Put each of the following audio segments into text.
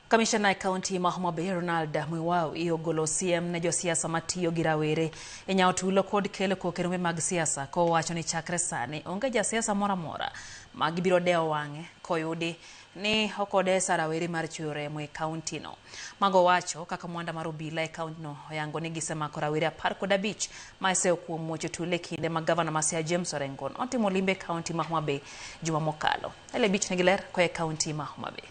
Kamishna Kaunti ma Homa Bay Ronald Mwiwawi ogolo CM ne josiasa matiyo gi rawere e nyawo tulo kod kelo kokerume mag siasa kowacho ni chakre sani onge jasiasa moro amora ma gibiro dewo wang'e koyudi ni okodesa rawere mar chwero remo e kaunti no. Mago wacho kaka mwanda mar obila e kaunti no oyango ni gisemako rawere 15 ma iseyo kuom muocho tulo e kinde ma gavana ma Siaya James Orengo otimo limbe kaunti ma Homa Bay juma mokalo. Elebich negiler koe kaunti ma Homa Bay.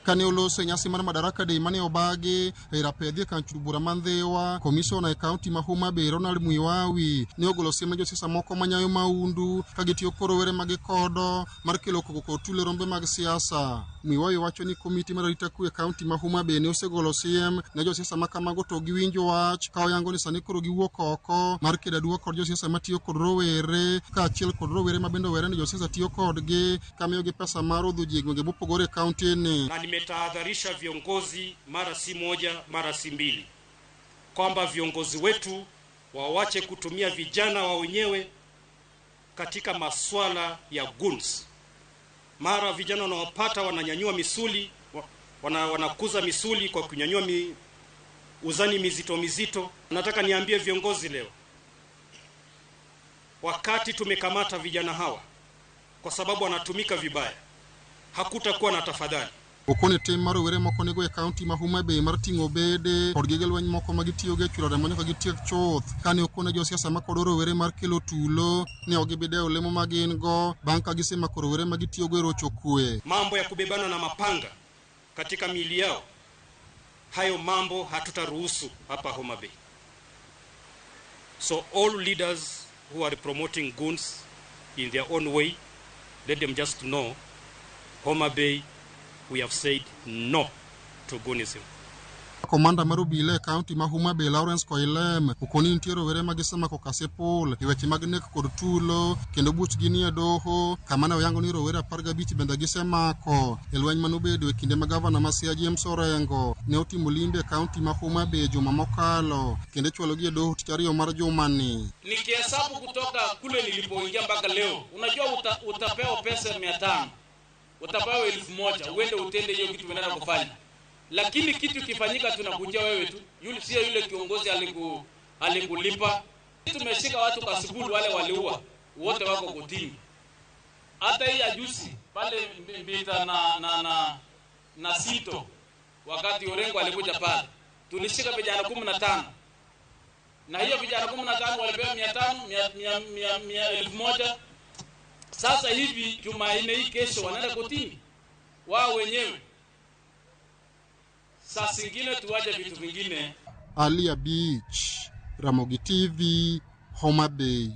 Kane oloso nyasi mar Madaraka Day mane obagi e rapedhi kanchuru bura mandhewa, komishona e kaunti ma Homa Bay Ronald Mwiwawi ne ogolo siem ne josiasa moko manyayo maundu ka gitiyo koro were mag kodo mar kelo koko tule rombe mag siasa. Mwiwawi wacho ni komiti mar rita kwe kaunti ma Homa Bay ne osegolo siem ne josiasa makamago to giwinjo wach ka oyango ni sani koro giwuok oko mar kedo aduwa kod josiasa matiyo kod rowere ka achiel kod rowere mabende were ni josiasa tiyo kodgi kamiyogi pesa mar udho ji e gwenge mopogore e kaunti ni. Nimetahadharisha viongozi mara si moja mara si mbili kwamba viongozi wetu wawache kutumia vijana wa wenyewe katika masuala ya guns. Mara vijana wanaopata wananyanyua misuli, wanakuza misuli kwa kunyanyua uzani mizito. Nataka niambie viongozi leo, wakati tumekamata vijana hawa kwa sababu wanatumika vibaya, hakutakuwa na tafadhali. Okone tim mar rowere moko nego e kaunti ma Homa Bay mar ting'o bede kod gige lweny moko ma gitiyo ge chwero remo nyaka gitiek chuth. Kane okone josiasa makod rowere mar kelo tulo ne ogibide olemo ma gin go bang' ka gisemako rowere ma gitiyo go e rocho kwe. Mambo ya kubebana na mapanga katika miili yao, hayo mambo hatutaruhusu hapa Homa Bay. So all leaders who are promoting guns in their own way, let them just know Homa Bay, we have said no to gunism. Komanda mar obila e kaunti ma Homa Bay Lawrence Koilem okoni nitie rowere ma gisemako kasepol e weche mag nek kod tulo kendo buchgi ni e doho kama ne oyango ni rowere 15 bende gisemako e lweny manobedo e kinde ma gavana ma Siaya James Orengo ne otimo limbe e kaunti ma Homa Bay juma mokalo kendo chwalogi e doho tich ariyo mar juma ni. Nikihesabu kutoka kule nilipoingia mpaka leo, unajua utapewa pesa 500, utapewa 1000 uende utende hiyo kitu unaenda kufanya. Lakini kitu kifanyika tunakujia wewe tu. Yule kiongozi alikulipa. Tumeshika watu kasibulu wale waliua. Wote wako kotini. Hata hii ajusi pale Mbita na Sito wakati Orengo alikuja pale. Tulishika vijana 15. Na hiyo vijana 15 walipewa 500, 1000. Sasa hivi Jumanne hii kesho wanaenda kotini wao wenyewe. Sasa singine tuwaje vitu vingine. Alia Beach, Ramogi TV, Homa Bay.